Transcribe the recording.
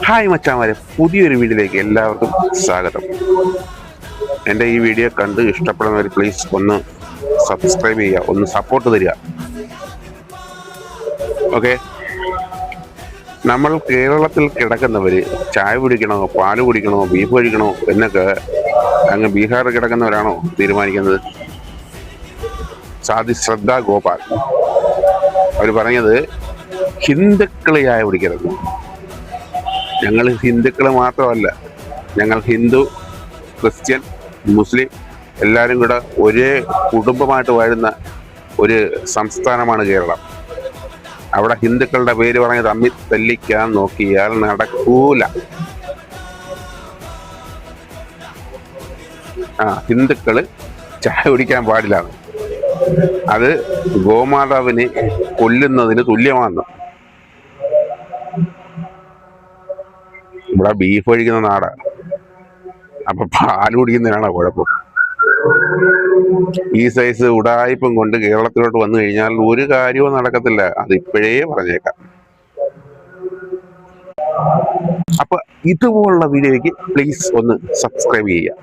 Hi മച്ചാമാരെ, പുതിയൊരു വീഡിയോയിലേക്ക് എല്ലാവർക്കും സ്വാഗതം. എൻ്റെ ഈ വീഡിയോ കണ്ട് ഇഷ്ടപ്പെടുന്നവർ പ്ലീസ് ഒന്ന് സബ്സ്ക്രൈബ് ചെയ്യുക, ഒന്ന് സപ്പോർട്ട് തരിക. ഓക്കെ, നമ്മൾ കേരളത്തിൽ കിടക്കുന്നവർ ചായ കുടിക്കണോ, പാല് കുടിക്കണോ, ബീഫ് കഴിക്കണോ എന്നൊക്കെ അങ്ങ് ബീഹാറിൽ കിടക്കുന്നവരാണോ തീരുമാനിക്കുന്നത്? സാധി ശ്രദ്ധ ഗോപാൽ അവർ പറഞ്ഞത് ഹിന്ദുക്കൾ ചായ കുടിക്കരുത്. ഞങ്ങൾ ഹിന്ദുക്കൾ മാത്രമല്ല, ഞങ്ങൾ ഹിന്ദു, ക്രിസ്ത്യൻ, മുസ്ലിം എല്ലാവരും കൂടെ ഒരേ കുടുംബമായിട്ട് വാഴുന്ന ഒരു സംസ്ഥാനമാണ് കേരളം. അവിടെ ഹിന്ദുക്കളുടെ പേര് പറഞ്ഞ് തമ്മിൽ തല്ലിക്കാൻ നോക്കിയാൽ നടക്കൂല. ഹിന്ദുക്കള് ചായ കുടിക്കാൻ പാടില്ല, അത് ഗോമാതാവിനെ കൊല്ലുന്നതിന് തുല്യമാണ്. ഇവിടെ ബീഫ് കഴിക്കുന്ന നാടാണ്, അപ്പൊ പാല് കുടിക്കുന്നതിനാണോ കുഴപ്പം? ഈ സൈസ് ഉടായിപ്പം കൊണ്ട് കേരളത്തിലോട്ട് വന്നു കഴിഞ്ഞാൽ ഒരു കാര്യവും നടക്കത്തില്ല, അത് ഇപ്പോഴേ പറഞ്ഞേക്കാം. അപ്പൊ ഇതുപോലുള്ള വീഡിയോയ്ക്ക് പ്ലീസ് ഒന്ന് സബ്സ്ക്രൈബ് ചെയ്യുക.